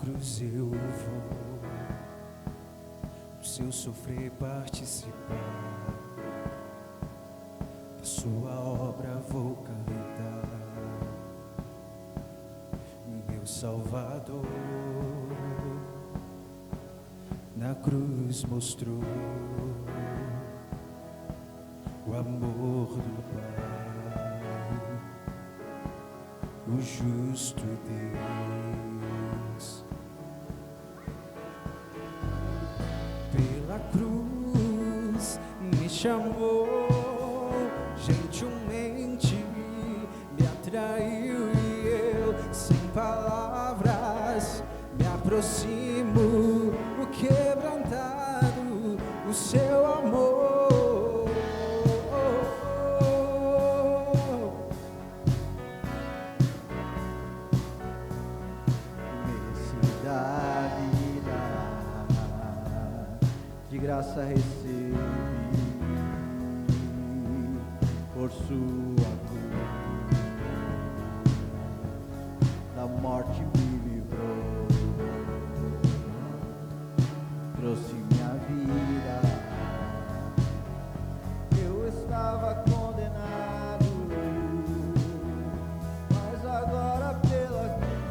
cruz eu vou, do seu sofrer participar, da sua obra vou cantar. Meu Salvador na cruz mostrou o amor do Pai, o justo Deus. Pela cruz me chamou, gentilmente me atraiu e eu, sem palavras, me aproximo, o quebrantado, o seu amor. De graça recebi, por sua cruz, da morte me livrou, trouxe minha vida. Eu estava condenado, mas agora pela cruz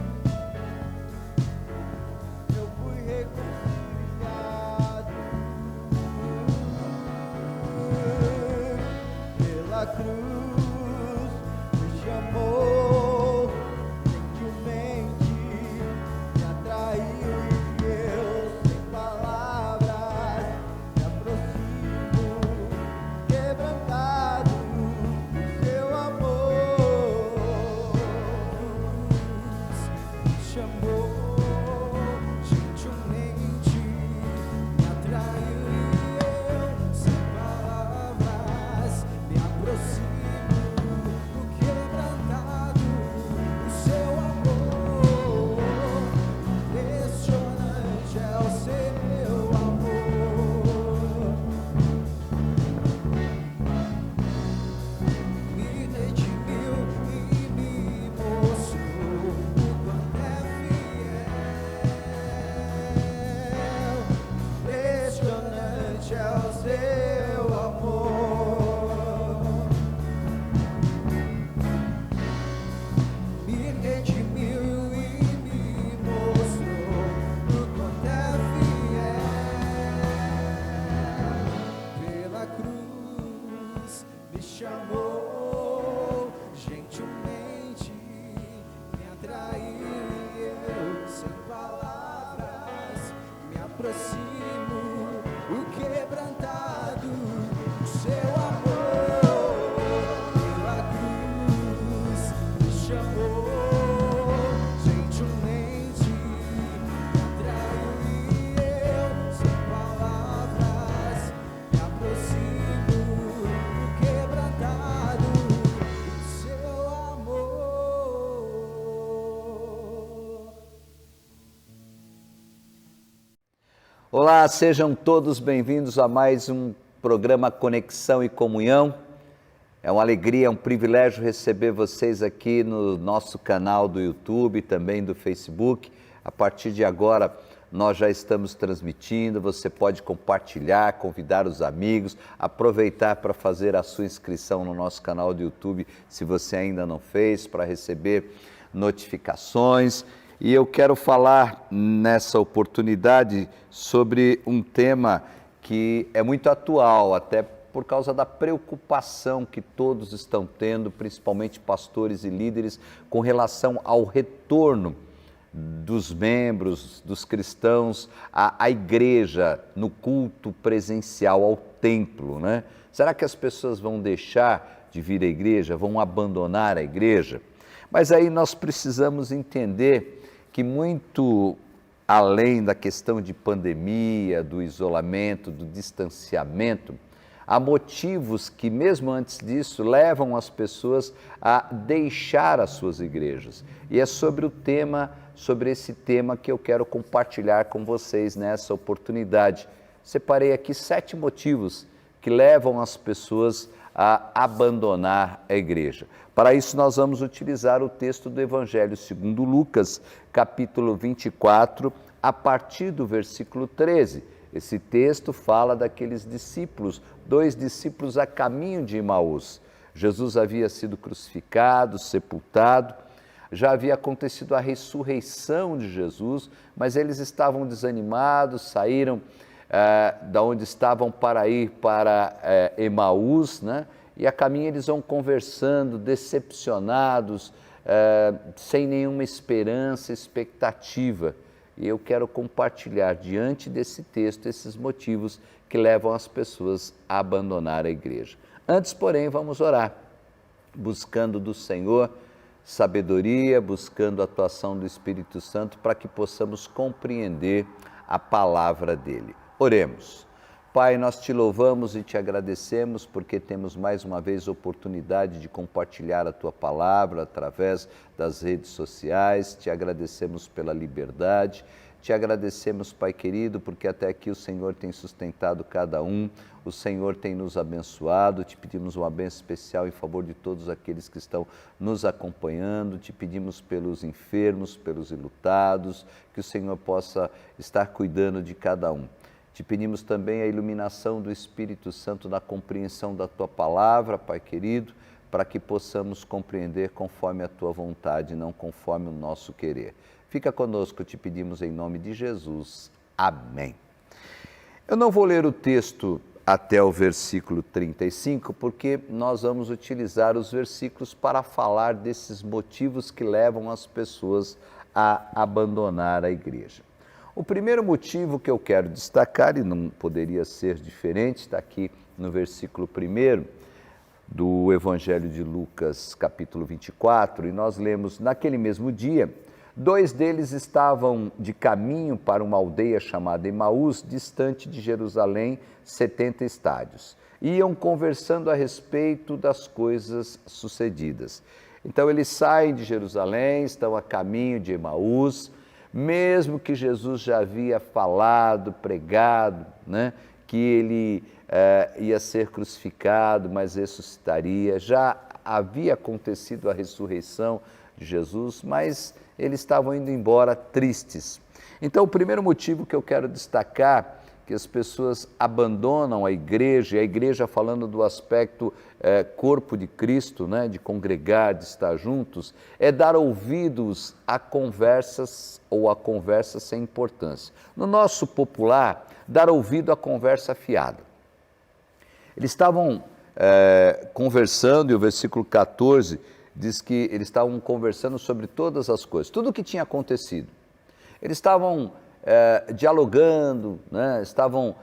eu fui reconciliado. Pela cruz me chamou, gentilmente me atraiu e eu, sem palavras, me aproximo, quebrantado do seu amor. Me chamou, gentilmente me atraiu e eu, sem palavras, me aproximo, o quebrantado, o seu amor. Impressionante é o seu amor. Me redimiu e me mostrou o quanto é fiel. Impressionante é o seu amor. Me redimiu e me mostrou o quanto é fiel. Pela cruz me chamou, gentilmente me atraiu e eu, sem palavras, me aproximo, o quebrantado, o seu amor. Pela cruz me chamou, gentilmente me atraiu e eu, sem palavras, me aproximo, o quebrantado, o seu amor. Olá, sejam todos bem-vindos a mais um programa Conexão e Comunhão. É uma alegria, é um privilégio receber vocês aqui no nosso canal do YouTube, também do Facebook. A partir de agora, nós já estamos transmitindo, você pode compartilhar, convidar os amigos, aproveitar para fazer a sua inscrição no nosso canal do YouTube, se você ainda não fez, para receber notificações. E eu quero falar nessa oportunidade sobre um tema que é muito atual, até por causa da preocupação que todos estão tendo, principalmente pastores e líderes, com relação ao retorno dos membros, dos cristãos, à igreja, no culto presencial, ao templo, né? Será que as pessoas vão deixar de vir à igreja, vão abandonar a igreja? Mas aí nós precisamos entender que muito além da questão de pandemia, do isolamento, do distanciamento, há motivos que mesmo antes disso levam as pessoas a deixar as suas igrejas. E é sobre esse tema que eu quero compartilhar com vocês nessa oportunidade. Separei aqui 7 motivos que levam as pessoas a abandonar a igreja. Para isso, nós vamos utilizar o texto do Evangelho segundo Lucas, capítulo 24, a partir do versículo 13. Esse texto fala daqueles discípulos, 2 discípulos a caminho de Emaús. Jesus havia sido crucificado, sepultado, já havia acontecido a ressurreição de Jesus, mas eles estavam desanimados, saíram da onde estavam para ir para Emaús, né? E a caminho eles vão conversando, decepcionados, sem nenhuma esperança, expectativa. E eu quero compartilhar diante desse texto esses motivos que levam as pessoas a abandonar a igreja. Antes, porém, vamos orar, buscando do Senhor sabedoria, buscando a atuação do Espírito Santo para que possamos compreender a palavra dele. Oremos. Pai, nós te louvamos e te agradecemos porque temos mais uma vez oportunidade de compartilhar a tua palavra através das redes sociais. Te agradecemos pela liberdade. Te agradecemos, Pai querido, porque até aqui o Senhor tem sustentado cada um, o Senhor tem nos abençoado. Te pedimos uma bênção especial em favor de todos aqueles que estão nos acompanhando. Te pedimos pelos enfermos, pelos enlutados, que o Senhor possa estar cuidando de cada um. Te pedimos também a iluminação do Espírito Santo na compreensão da Tua palavra, Pai querido, para que possamos compreender conforme a Tua vontade, não conforme o nosso querer. Fica conosco, te pedimos em nome de Jesus. Amém. Eu não vou ler o texto até o versículo 35, porque nós vamos utilizar os versículos para falar desses motivos que levam as pessoas a abandonar a igreja. O primeiro motivo que eu quero destacar, e não poderia ser diferente, está aqui no versículo 1 do Evangelho de Lucas, capítulo 24, e nós lemos: naquele mesmo dia, 2 deles estavam de caminho para uma aldeia chamada Emaús, distante de Jerusalém, 70 estádios. Iam conversando a respeito das coisas sucedidas. Então eles saem de Jerusalém, estão a caminho de Emaús, mesmo que Jesus já havia falado, pregado, né, que ele ia ser crucificado, mas ressuscitaria, já havia acontecido a ressurreição de Jesus, mas eles estavam indo embora tristes. Então, o primeiro motivo que eu quero destacar, que as pessoas abandonam a igreja falando do aspecto corpo de Cristo, né, de congregar, de estar juntos, é dar ouvidos a conversas ou a conversas sem importância. No nosso popular, dar ouvido à conversa fiada. Eles estavam conversando, e o versículo 14 diz que eles estavam conversando sobre todas as coisas, tudo o que tinha acontecido. Eles estavam dialogando, né? Estavam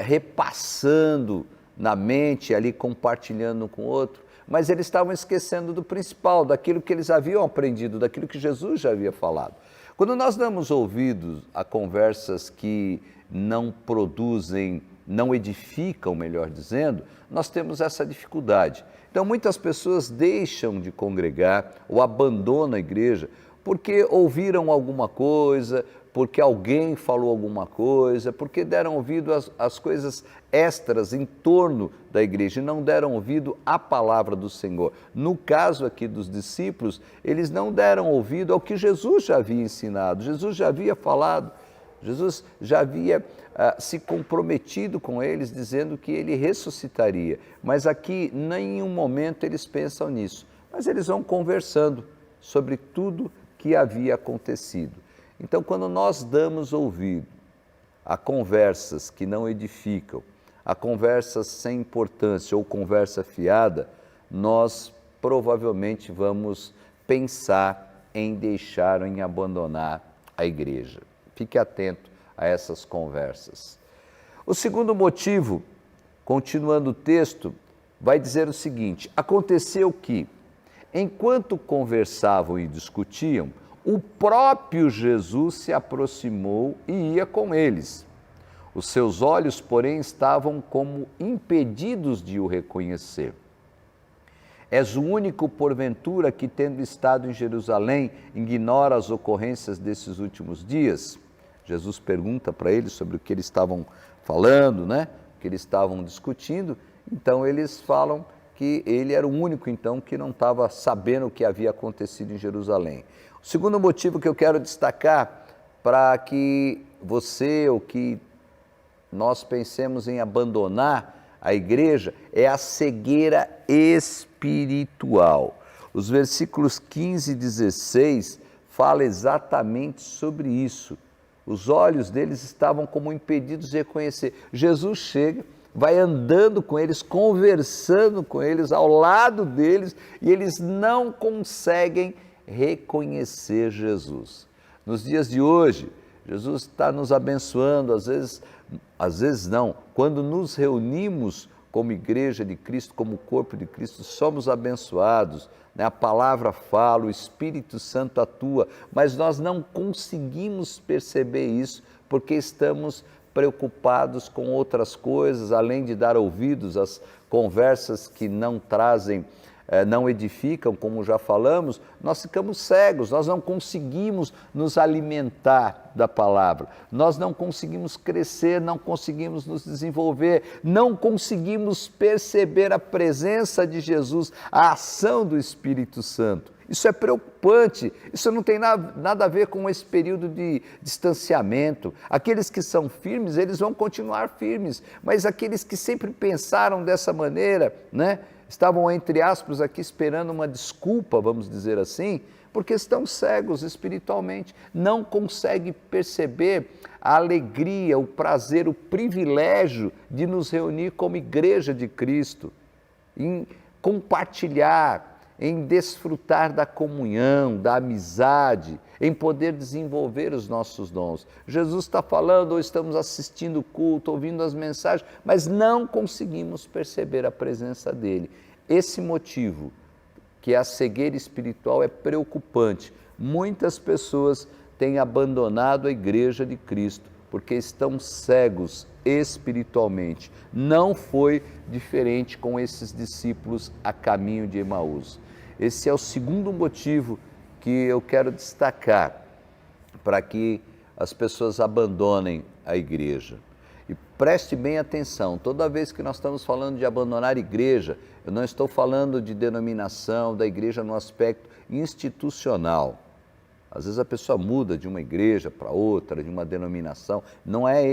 repassando na mente, ali compartilhando um com o outro, mas eles estavam esquecendo do principal, daquilo que eles haviam aprendido, daquilo que Jesus já havia falado. Quando nós damos ouvidos a conversas que não produzem, não edificam, melhor dizendo, nós temos essa dificuldade. Então, muitas pessoas deixam de congregar ou abandonam a igreja porque ouviram alguma coisa, porque alguém falou alguma coisa, porque deram ouvido às coisas extras em torno da igreja e não deram ouvido à palavra do Senhor. No caso aqui dos discípulos, eles não deram ouvido ao que Jesus já havia ensinado, Jesus já havia falado, Jesus já havia se comprometido com eles, dizendo que ele ressuscitaria. Mas aqui, em nenhum momento eles pensam nisso, mas eles vão conversando sobre tudo que havia acontecido. Então, quando nós damos ouvido a conversas que não edificam, a conversas sem importância ou conversa fiada, nós provavelmente vamos pensar em deixar ou em abandonar a igreja. Fique atento a essas conversas. O segundo motivo, continuando o texto, vai dizer o seguinte: aconteceu que, enquanto conversavam e discutiam, o próprio Jesus se aproximou e ia com eles. Os seus olhos, porém, estavam como impedidos de o reconhecer. És o único, porventura, que, tendo estado em Jerusalém, ignora as ocorrências desses últimos dias? Jesus pergunta para eles sobre o que eles estavam falando, né? O que eles estavam discutindo. Então, eles falam que ele era o único então que não estava sabendo o que havia acontecido em Jerusalém. O segundo motivo que eu quero destacar para que você ou que nós pensemos em abandonar a igreja é a cegueira espiritual. Os versículos 15 e 16 falam exatamente sobre isso. Os olhos deles estavam como impedidos de reconhecer. Jesus chega, vai andando com eles, conversando com eles, ao lado deles, e eles não conseguem reconhecer Jesus. Nos dias de hoje, Jesus está nos abençoando, às vezes não, quando nos reunimos como igreja de Cristo, como corpo de Cristo, somos abençoados, né? A palavra fala, o Espírito Santo atua, mas nós não conseguimos perceber isso porque estamos preocupados com outras coisas, além de dar ouvidos às conversas que não trazem, não edificam, como já falamos, nós ficamos cegos, nós não conseguimos nos alimentar da palavra, nós não conseguimos crescer, não conseguimos nos desenvolver, não conseguimos perceber a presença de Jesus, a ação do Espírito Santo. Isso é preocupante, isso não tem nada a ver com esse período de distanciamento. Aqueles que são firmes, eles vão continuar firmes, mas aqueles que sempre pensaram dessa maneira, né? Estavam, entre aspas, aqui esperando uma desculpa, vamos dizer assim, porque estão cegos espiritualmente, não conseguem perceber a alegria, o prazer, o privilégio de nos reunir como igreja de Cristo, em compartilhar, em desfrutar da comunhão, da amizade, em poder desenvolver os nossos dons. Jesus está falando, ou estamos assistindo o culto, ouvindo as mensagens, mas não conseguimos perceber a presença dele. Esse motivo, que é a cegueira espiritual, é preocupante. Muitas pessoas têm abandonado a igreja de Cristo, porque estão cegos espiritualmente. Não foi diferente com esses discípulos a caminho de Emaús. Esse é o segundo motivo que eu quero destacar para que as pessoas abandonem a igreja. E preste bem atenção, toda vez que nós estamos falando de abandonar a igreja, eu não estou falando de denominação da igreja no aspecto institucional. Às vezes a pessoa muda de uma igreja para outra, de uma denominação. Não é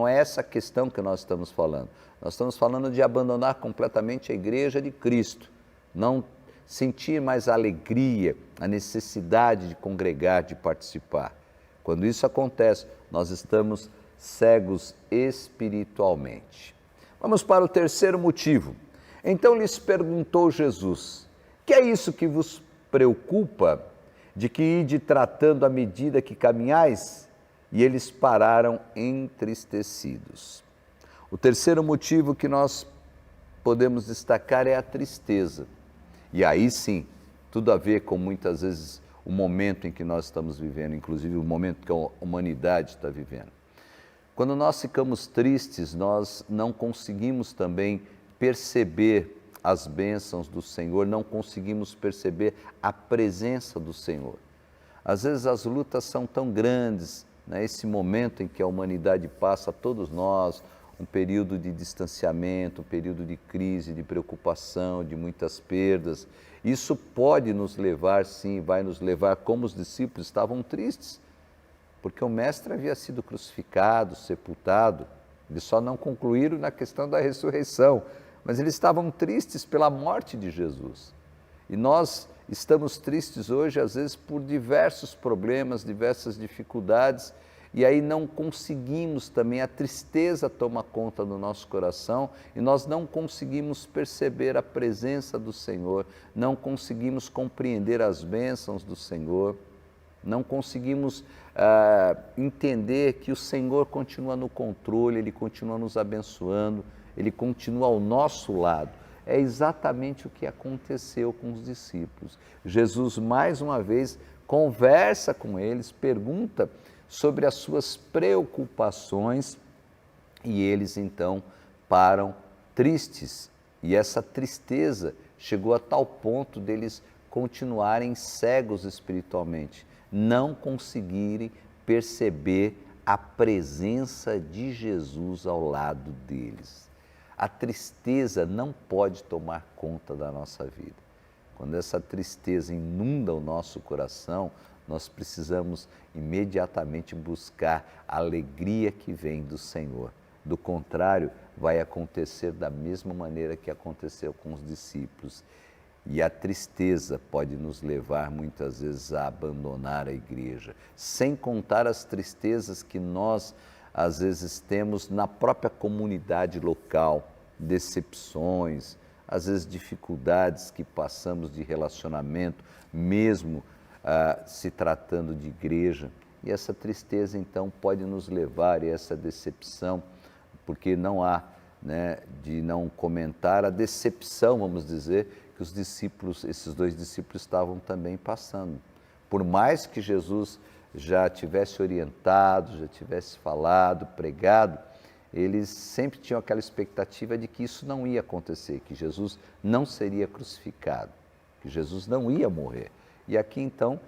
essa questão que nós estamos falando. Nós estamos falando de abandonar completamente a igreja de Cristo. Não sentir mais a alegria, a necessidade de congregar, de participar. Quando isso acontece, nós estamos cegos espiritualmente. Vamos para o terceiro motivo. Então lhes perguntou Jesus: que é isso que vos preocupa, de que ide tratando à medida que caminhais? E eles pararam entristecidos. O terceiro motivo que nós podemos destacar é a tristeza. E aí sim, tudo a ver com muitas vezes o momento em que nós estamos vivendo, inclusive o momento que a humanidade está vivendo. Quando nós ficamos tristes, nós não conseguimos também perceber as bênçãos do Senhor, não conseguimos perceber a presença do Senhor. Às vezes as lutas são tão grandes, né? Esse momento em que a humanidade passa, todos nós, um período de distanciamento, um período de crise, de preocupação, de muitas perdas. Isso pode nos levar, sim, vai nos levar, como os discípulos estavam tristes, porque o Mestre havia sido crucificado, sepultado. Eles só não concluíram na questão da ressurreição, mas eles estavam tristes pela morte de Jesus. E nós estamos tristes hoje, às vezes, por diversos problemas, diversas dificuldades, e aí não conseguimos também, a tristeza toma conta do nosso coração e nós não conseguimos perceber a presença do Senhor, não conseguimos compreender as bênçãos do Senhor, não conseguimos entender que o Senhor continua no controle, Ele continua nos abençoando, Ele continua ao nosso lado. É exatamente o que aconteceu com os discípulos. Jesus, mais uma vez, conversa com eles, pergunta sobre as suas preocupações e eles então param tristes. E essa tristeza chegou a tal ponto deles continuarem cegos espiritualmente, não conseguirem perceber a presença de Jesus ao lado deles. A tristeza não pode tomar conta da nossa vida. Quando essa tristeza inunda o nosso coração, nós precisamos imediatamente buscar a alegria que vem do Senhor. Do contrário, vai acontecer da mesma maneira que aconteceu com os discípulos. E a tristeza pode nos levar muitas vezes a abandonar a igreja, sem contar as tristezas que nós às vezes temos na própria comunidade local, decepções, às vezes dificuldades que passamos de relacionamento, mesmo se tratando de igreja. E essa tristeza então pode nos levar, e essa decepção, porque não há, de não comentar a decepção, vamos dizer, que os discípulos, esses dois discípulos estavam também passando. Por mais que Jesus já tivesse orientado, já tivesse falado, pregado, eles sempre tinham aquela expectativa de que isso não ia acontecer, que Jesus não seria crucificado, que Jesus não ia morrer. E aqui então,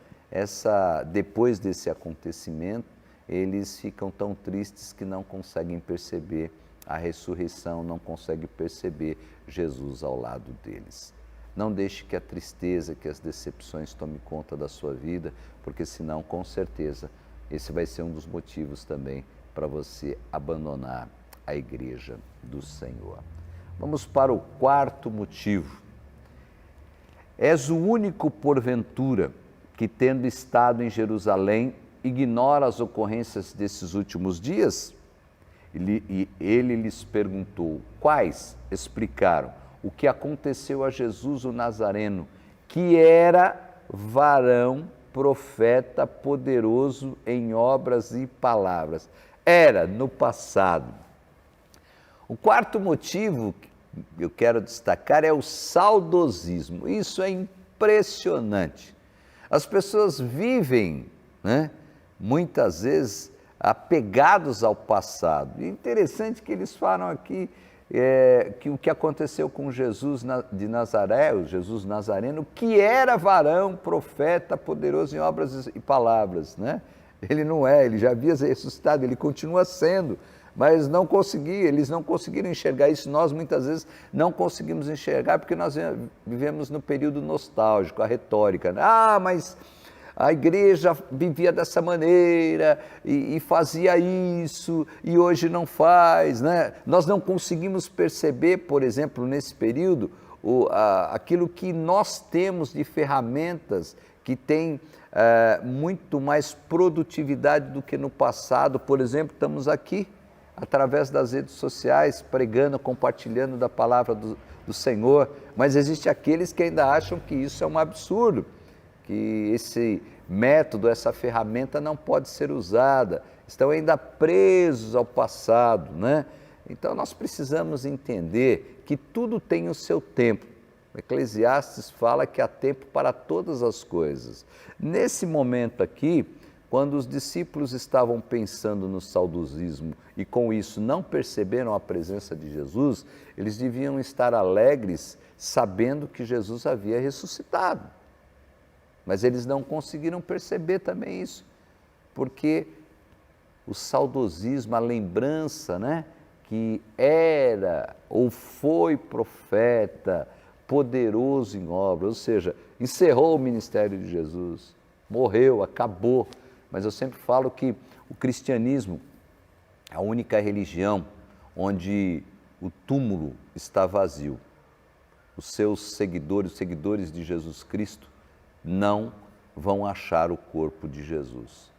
depois desse acontecimento, eles ficam tão tristes que não conseguem perceber a ressurreição, não conseguem perceber Jesus ao lado deles. Não deixe que a tristeza, que as decepções tomem conta da sua vida, porque senão, com certeza, esse vai ser um dos motivos também para você abandonar a igreja do Senhor. Vamos para o quarto motivo. És o único, porventura, que tendo estado em Jerusalém, ignora as ocorrências desses últimos dias? E ele lhes perguntou, quais? Explicaram, o que aconteceu a Jesus o Nazareno, que era varão, profeta, poderoso em obras e palavras. Era no passado. O quarto motivo que eu quero destacar é o saudosismo. Isso é impressionante. As pessoas vivem, muitas vezes, apegados ao passado. E interessante que eles falam aqui que o que aconteceu com Jesus de Nazaré, o Jesus Nazareno, que era varão, profeta, poderoso em obras e palavras, Ele não é, ele já havia ressuscitado, ele continua sendo, mas eles não conseguiram enxergar isso. Nós muitas vezes não conseguimos enxergar porque nós vivemos no período nostálgico, a retórica. Mas a igreja vivia dessa maneira e fazia isso e hoje não faz, Nós não conseguimos perceber, por exemplo, nesse período, aquilo que nós temos de ferramentas que tem muito mais produtividade do que no passado. Por exemplo, estamos aqui, através das redes sociais, pregando, compartilhando da palavra do Senhor, mas existem aqueles que ainda acham que isso é um absurdo, que esse método, essa ferramenta não pode ser usada, estão ainda presos ao passado, Então nós precisamos entender que tudo tem o seu tempo. O Eclesiastes fala que há tempo para todas as coisas. Nesse momento aqui, quando os discípulos estavam pensando no saudosismo e com isso não perceberam a presença de Jesus, eles deviam estar alegres sabendo que Jesus havia ressuscitado. Mas eles não conseguiram perceber também isso, porque o saudosismo, a lembrança, que era ou foi profeta, poderoso em obra, ou seja, encerrou o ministério de Jesus, morreu, acabou. Mas eu sempre falo que o cristianismo é a única religião onde o túmulo está vazio. Os seus seguidores, os seguidores de Jesus Cristo, não vão achar o corpo de Jesus.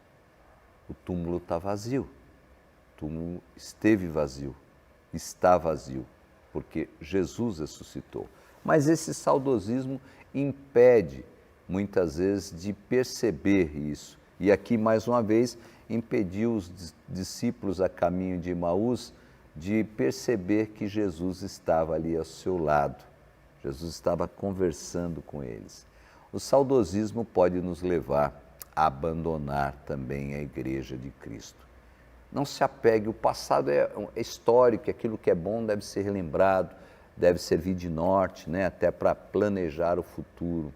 O túmulo está vazio, o túmulo esteve vazio, está vazio, porque Jesus ressuscitou. Mas esse saudosismo impede, muitas vezes, de perceber isso. E aqui, mais uma vez, impediu os discípulos a caminho de Emaús de perceber que Jesus estava ali ao seu lado. Jesus estava conversando com eles. O saudosismo pode nos levar a abandonar também a igreja de Cristo. Não se apegue, o passado é histórico, aquilo que é bom deve ser relembrado, deve servir de norte, até para planejar o futuro.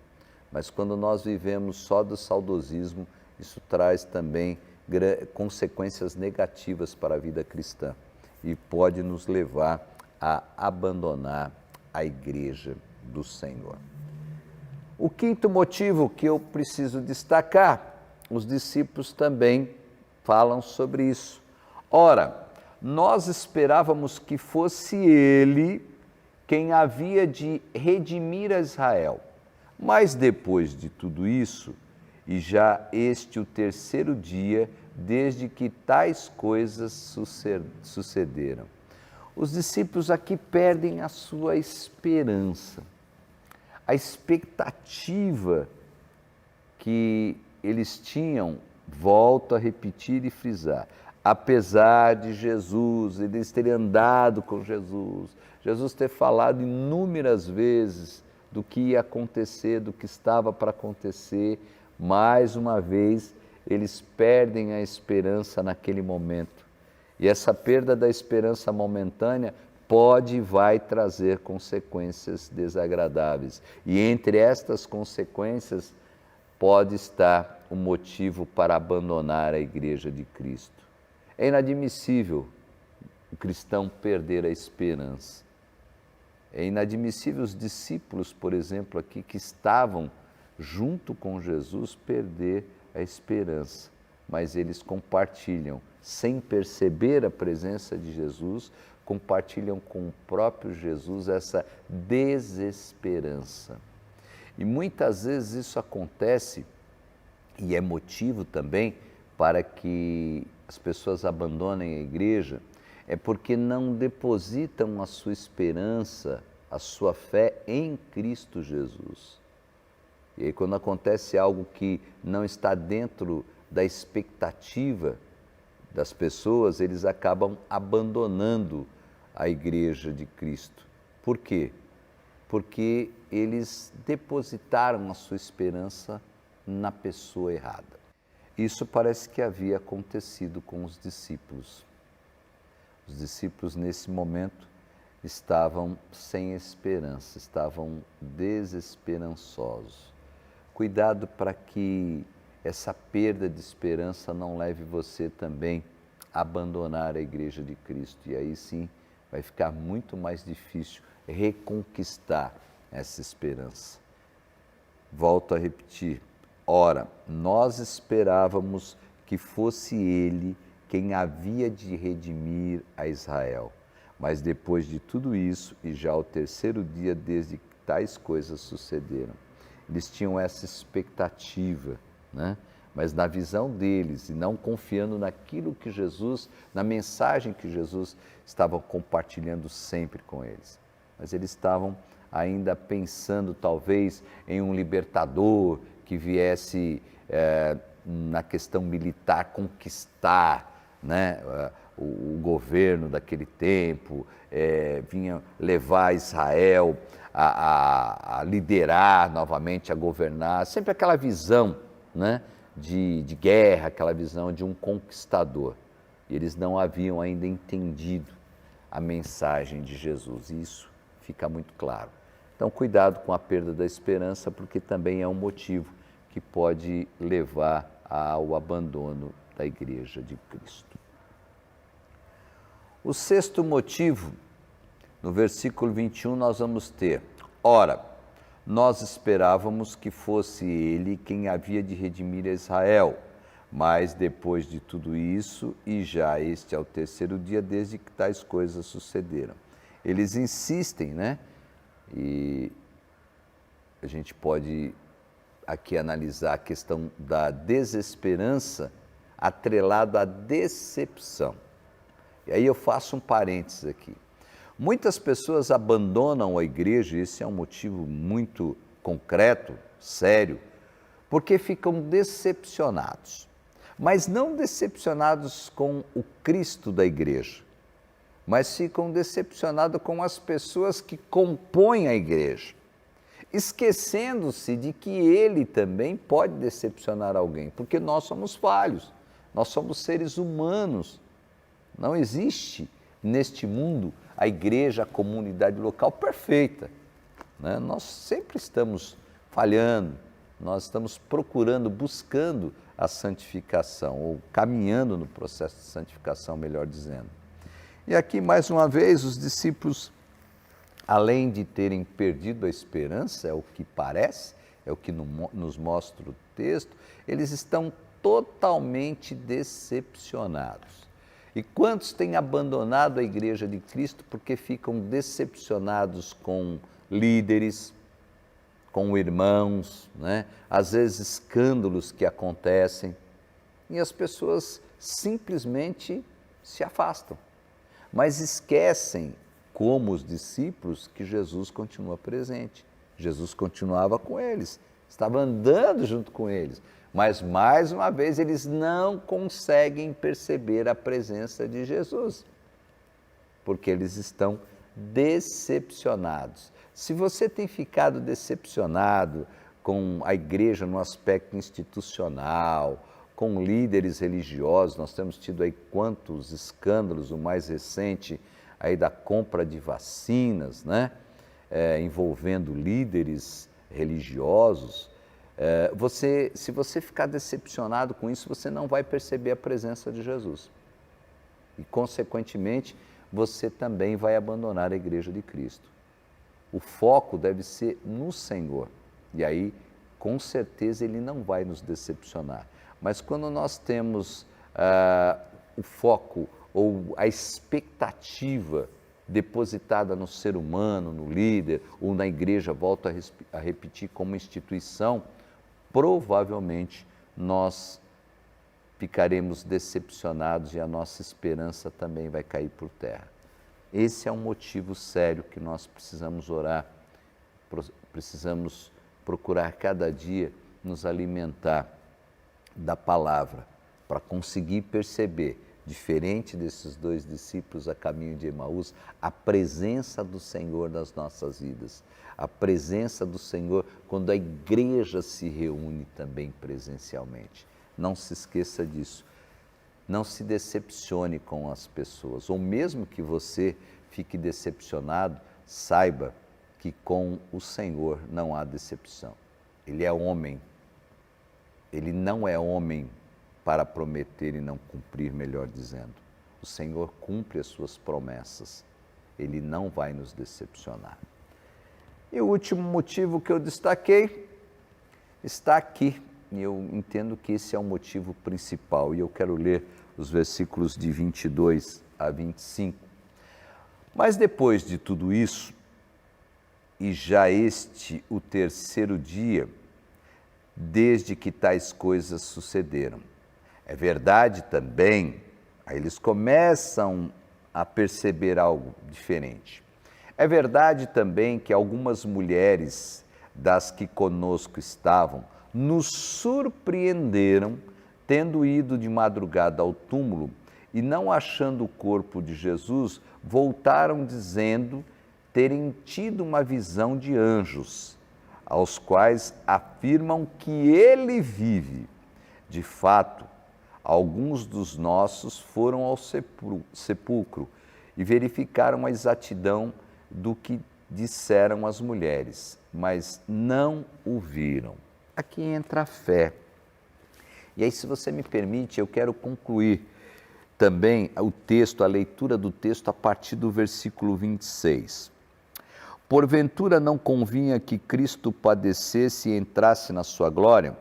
Mas quando nós vivemos só do saudosismo, isso traz também consequências negativas para a vida cristã e pode nos levar a abandonar a igreja do Senhor. O quinto motivo que eu preciso destacar, os discípulos também falam sobre isso. Ora, nós esperávamos que fosse ele quem havia de redimir a Israel. Mas depois de tudo isso, e já este o terceiro dia, desde que tais coisas sucederam. Os discípulos aqui perdem a sua esperança, a expectativa que eles tinham, volto a repetir e frisar, apesar de Jesus, eles terem andado com Jesus, Jesus ter falado inúmeras vezes do que ia acontecer, do que estava para acontecer, mais uma vez eles perdem a esperança naquele momento. E essa perda da esperança momentânea pode e vai trazer consequências desagradáveis. E entre estas consequências pode estar o motivo para abandonar a Igreja de Cristo. É inadmissível o cristão perder a esperança. É inadmissível os discípulos, por exemplo, aqui que estavam junto com Jesus, perder a esperança. Mas eles compartilham, sem perceber a presença de Jesus, compartilham com o próprio Jesus essa desesperança. E muitas vezes isso acontece, e é motivo também para que as pessoas abandonem a igreja, é porque não depositam a sua esperança, a sua fé em Cristo Jesus. E aí quando acontece algo que não está dentro da expectativa das pessoas, eles acabam abandonando a igreja de Cristo. Por quê? Porque eles depositaram a sua esperança na pessoa errada. Isso parece que havia acontecido com os discípulos. Os discípulos, nesse momento, estavam sem esperança, estavam desesperançosos. Cuidado para que essa perda de esperança não leve você também a abandonar a igreja de Cristo. E aí sim vai ficar muito mais difícil reconquistar essa esperança. Volto a repetir. Ora, nós esperávamos que fosse ele quem havia de redimir a Israel. Mas depois de tudo isso, e já o terceiro dia desde que tais coisas sucederam, eles tinham essa expectativa, né? Mas na visão deles, e não confiando naquilo que Jesus, na mensagem que Jesus estava compartilhando sempre com eles. Mas eles estavam ainda pensando talvez em um libertador que viesse na questão militar conquistar, né, o governo daquele tempo, vinha levar Israel a liderar novamente, a governar, sempre aquela visão, né, de guerra, aquela visão de um conquistador. E eles não haviam ainda entendido a mensagem de Jesus, e isso fica muito claro. Então, cuidado com a perda da esperança, porque também é um motivo que pode levar ao abandono da Igreja de Cristo. O sexto motivo, no versículo 21, nós vamos ter: ora, nós esperávamos que fosse ele quem havia de redimir a Israel, mas depois de tudo isso, e já este é o terceiro dia desde que tais coisas sucederam. Eles insistem, né? E a gente pode aqui analisar a questão da desesperança atrelado à decepção. E aí eu faço um parênteses aqui. Muitas pessoas abandonam a igreja, e esse é um motivo muito concreto, sério, porque ficam decepcionados. Mas não decepcionados com o Cristo da igreja, mas ficam decepcionados com as pessoas que compõem a igreja, esquecendo-se de que ele também pode decepcionar alguém, porque nós somos falhos, nós somos seres humanos. Não existe neste mundo a igreja, a comunidade local perfeita, né? Nós sempre estamos falhando, nós estamos procurando, buscando a santificação, ou caminhando no processo de santificação, melhor dizendo. E aqui, mais uma vez, os discípulos além de terem perdido a esperança, é o que parece, é o que nos mostra o texto, eles estão totalmente decepcionados. E quantos têm abandonado a Igreja de Cristo porque ficam decepcionados com líderes, com irmãos, né? Às vezes escândalos que acontecem, e as pessoas simplesmente se afastam, mas esquecem, como os discípulos, que Jesus continua presente. Jesus continuava com eles, estava andando junto com eles, mas mais uma vez eles não conseguem perceber a presença de Jesus, porque eles estão decepcionados. Se você tem ficado decepcionado com a igreja no aspecto institucional, com líderes religiosos, nós temos tido aí quantos escândalos, o mais recente aí da compra de vacinas, né? Envolvendo líderes religiosos, se você ficar decepcionado com isso, você não vai perceber a presença de Jesus. E, consequentemente, você também vai abandonar a Igreja de Cristo. O foco deve ser no Senhor. E aí, com certeza, Ele não vai nos decepcionar. Mas quando nós temos o foco ou a expectativa depositada no ser humano, no líder ou na igreja, volto a repetir, como instituição, provavelmente nós ficaremos decepcionados e a nossa esperança também vai cair por terra. Esse é um motivo sério que nós precisamos orar, precisamos procurar cada dia nos alimentar da palavra, para conseguir perceber, diferente desses dois discípulos a caminho de Emaús, a presença do Senhor nas nossas vidas, a presença do Senhor quando a igreja se reúne também presencialmente. Não se esqueça disso. Não se decepcione com as pessoas, ou mesmo que você fique decepcionado, saiba que com o Senhor não há decepção. Ele é homem, Ele não é homem para prometer e não cumprir, melhor dizendo. O Senhor cumpre as suas promessas, Ele não vai nos decepcionar. E o último motivo que eu destaquei está aqui, e eu entendo que esse é o motivo principal, e eu quero ler os versículos de 22 a 25. Mas depois de tudo isso, e já este o terceiro dia, desde que tais coisas sucederam. É verdade também, aí eles começam a perceber algo diferente. É verdade também que algumas mulheres das que conosco estavam nos surpreenderam, tendo ido de madrugada ao túmulo e não achando o corpo de Jesus, voltaram dizendo terem tido uma visão de anjos, aos quais afirmam que ele vive. De fato, alguns dos nossos foram ao sepulcro e verificaram a exatidão do que disseram as mulheres, mas não o viram. Aqui entra a fé. E aí, se você me permite, eu quero concluir também o texto, a leitura do texto a partir do versículo 26. Porventura não convinha que Cristo padecesse e entrasse na sua glória?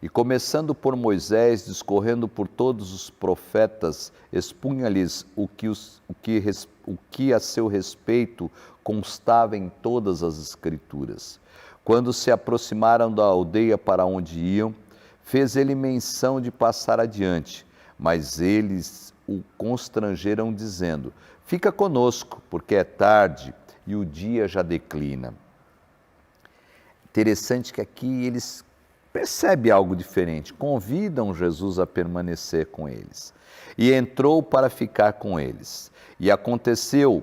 E começando por Moisés, discorrendo por todos os profetas, expunha-lhes o que a seu respeito constava em todas as Escrituras. Quando se aproximaram da aldeia para onde iam, fez ele menção de passar adiante, mas eles o constrangeram dizendo: fica conosco, porque é tarde e o dia já declina. Interessante que aqui eles percebem algo diferente, convidam Jesus a permanecer com eles. E entrou para ficar com eles. E aconteceu,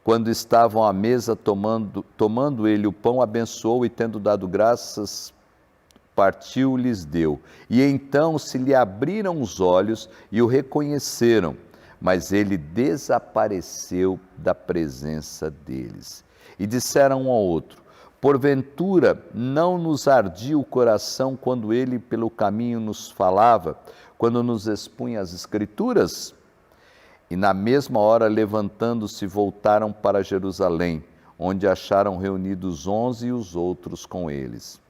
quando estavam à mesa tomando ele o pão, abençoou e tendo dado graças, partiu-lhes deu. E então se lhe abriram os olhos e o reconheceram, mas ele desapareceu da presença deles. E disseram um ao outro: porventura não nos ardia o coração quando ele pelo caminho nos falava, quando nos expunha as Escrituras? E na mesma hora, levantando-se, voltaram para Jerusalém, onde acharam reunidos 11 e os outros com eles,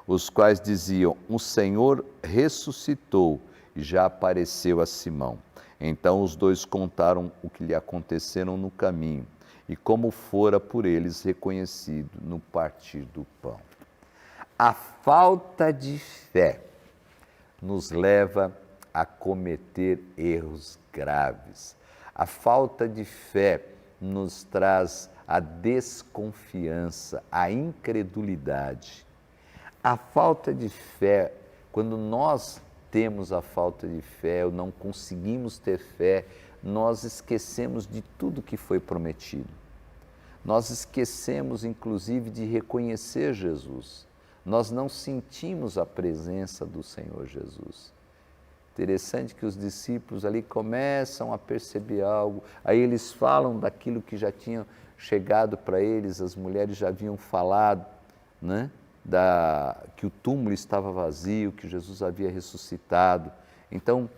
os quais diziam: o Senhor ressuscitou e já apareceu a Simão. Então os dois contaram o que lhe aconteceram no caminho e como fora por eles reconhecido no partir do pão. A falta de fé nos leva a cometer erros graves. A falta de fé nos traz a desconfiança, a incredulidade. A falta de fé, quando nós temos a falta de fé ou não conseguimos ter fé, nós esquecemos de tudo que foi prometido. Nós esquecemos, inclusive, de reconhecer Jesus. Nós não sentimos a presença do Senhor Jesus. Interessante que os discípulos ali começam a perceber algo, aí eles falam daquilo que já tinham chegado para eles, as mulheres já haviam falado, né? Que o túmulo estava vazio, que Jesus havia ressuscitado. Então,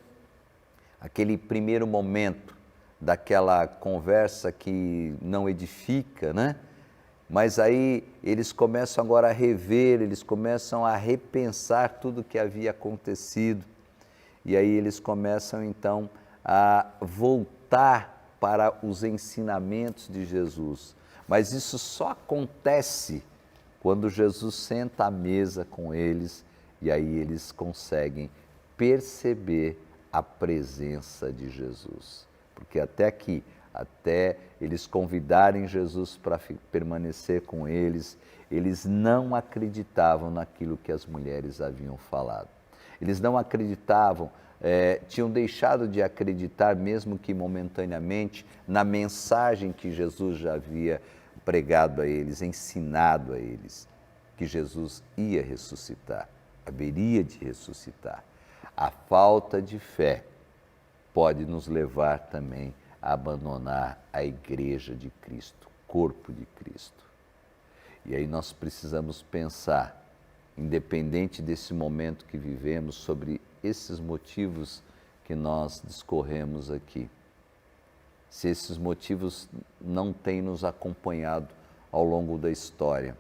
aquele primeiro momento daquela conversa que não edifica, né? Mas aí eles começam agora a rever, eles começam a repensar tudo o que havia acontecido. E aí eles começam então a voltar para os ensinamentos de Jesus. Mas isso só acontece quando Jesus senta à mesa com eles e aí eles conseguem perceber a presença de Jesus. Porque até aqui, até eles convidarem Jesus para permanecer com eles, eles não acreditavam naquilo que as mulheres haviam falado. Eles não acreditavam, tinham deixado de acreditar, mesmo que momentaneamente, na mensagem que Jesus já havia pregado a eles, ensinado a eles, que Jesus ia ressuscitar, haveria de ressuscitar. A falta de fé pode nos levar também a abandonar a igreja de Cristo, corpo de Cristo. E aí nós precisamos pensar, independente desse momento que vivemos, sobre esses motivos que nós discorremos aqui. Se esses motivos não têm nos acompanhado ao longo da história,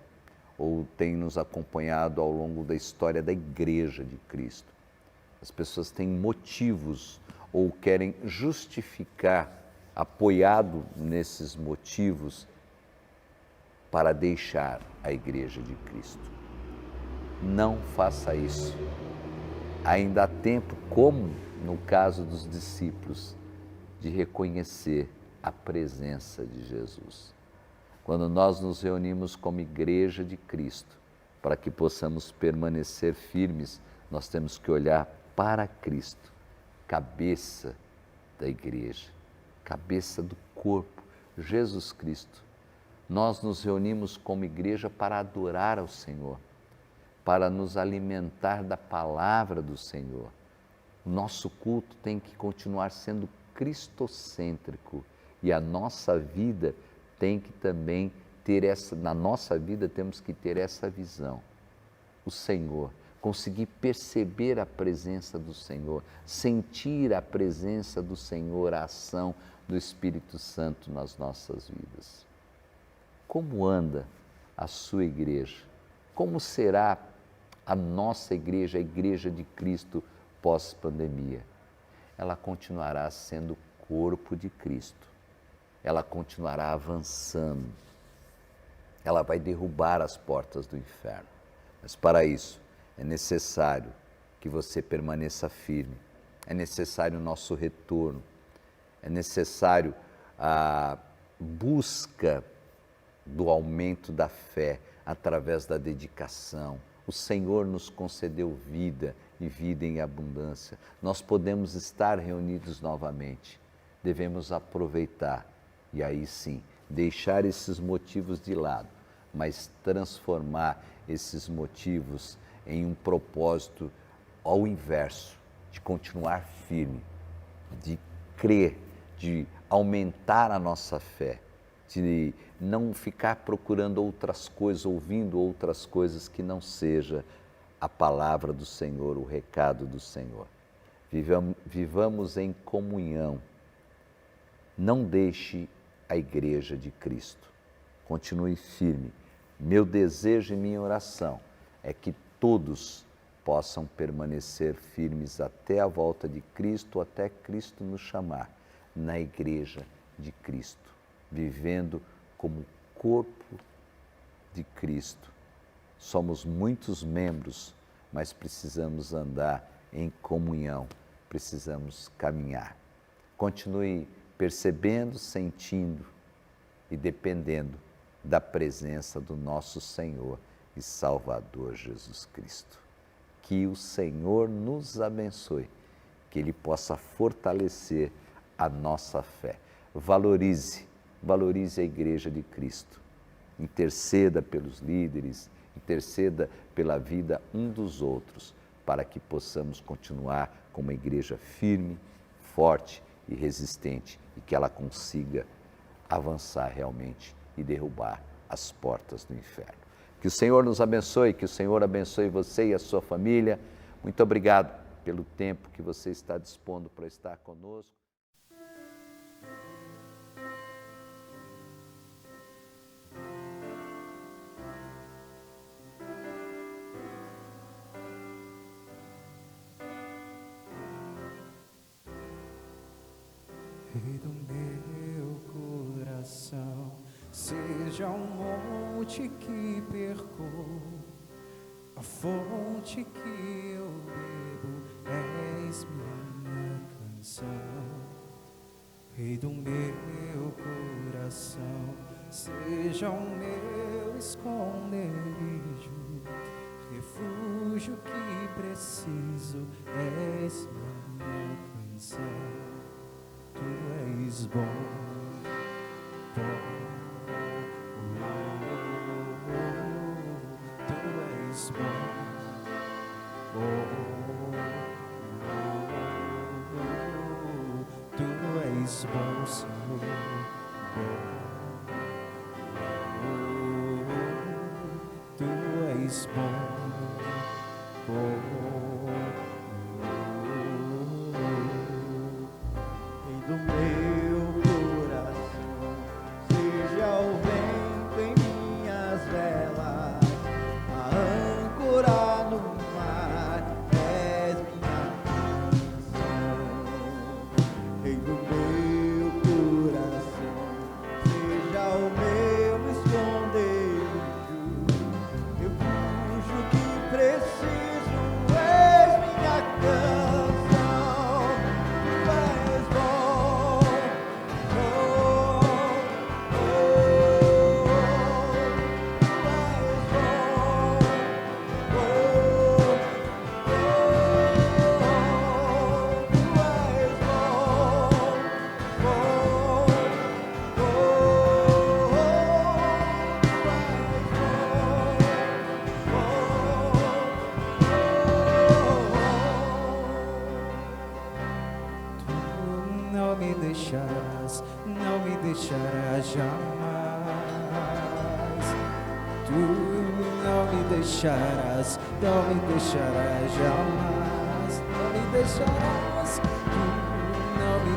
ou têm nos acompanhado ao longo da história da igreja de Cristo. As pessoas têm motivos ou querem justificar, apoiado nesses motivos, para deixar a igreja de Cristo. Não faça isso. Ainda há tempo, como no caso dos discípulos, de reconhecer a presença de Jesus. Quando nós nos reunimos como igreja de Cristo, para que possamos permanecer firmes, nós temos que olhar para Cristo, cabeça da igreja, cabeça do corpo, Jesus Cristo. Nós nos reunimos como igreja para adorar ao Senhor, para nos alimentar da palavra do Senhor. O nosso culto tem que continuar sendo cristocêntrico e a nossa vida tem que também ter na nossa vida temos que ter essa visão. O Senhor, conseguir perceber a presença do Senhor, sentir a presença do Senhor, a ação do Espírito Santo nas nossas vidas. Como anda a sua igreja? Como será a nossa igreja, a igreja de Cristo pós-pandemia? Ela continuará sendo corpo de Cristo. Ela continuará avançando. Ela vai derrubar as portas do inferno. Mas para isso é necessário que você permaneça firme. É necessário o nosso retorno. É necessário a busca do aumento da fé através da dedicação. O Senhor nos concedeu vida e vida em abundância. Nós podemos estar reunidos novamente. Devemos aproveitar e aí sim, deixar esses motivos de lado, mas transformar esses motivos em um propósito ao inverso, de continuar firme, de crer, de aumentar a nossa fé, de não ficar procurando outras coisas, ouvindo outras coisas que não seja a palavra do Senhor, o recado do Senhor. Vivamos em comunhão. Não deixe a igreja de Cristo. continue firme. Meu desejo e minha oração é que todos possam permanecer firmes até a volta de Cristo, até Cristo nos chamar, na Igreja de Cristo, vivendo como corpo de Cristo. Somos muitos membros, mas precisamos andar em comunhão, precisamos caminhar. Continue percebendo, sentindo e dependendo da presença do nosso Senhor e Salvador Jesus Cristo. Que o Senhor nos abençoe, que Ele possa fortalecer a nossa fé. Valorize a Igreja de Cristo. Interceda pelos líderes, interceda pela vida um dos outros, para que possamos continuar com uma igreja firme, forte e resistente e que ela consiga avançar realmente e derrubar as portas do inferno. Que o Senhor nos abençoe, que o Senhor abençoe você e a sua família. Muito obrigado pelo tempo que você está dispondo para estar conosco. Rei do meu coração, seja o monte que percorro, a fonte que eu bebo, és minha canção. Rei do meu coração, seja o meu esconderijo, refúgio que preciso, és minha canção. Tu és bom, bom, tu és bom, tu és bom, Senhor, tu és bom, Do meu coração, seja o vento em minhas velas, a âncora no mar, és minha canção. Rei do meu coração, seja o meu esconderijo, refúgio que preciso, és minha canção. Tu és bom. Não me deixarás jamais. Tu não me deixarás jamais. Não me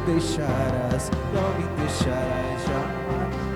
deixarás, tu não me deixarás jamais.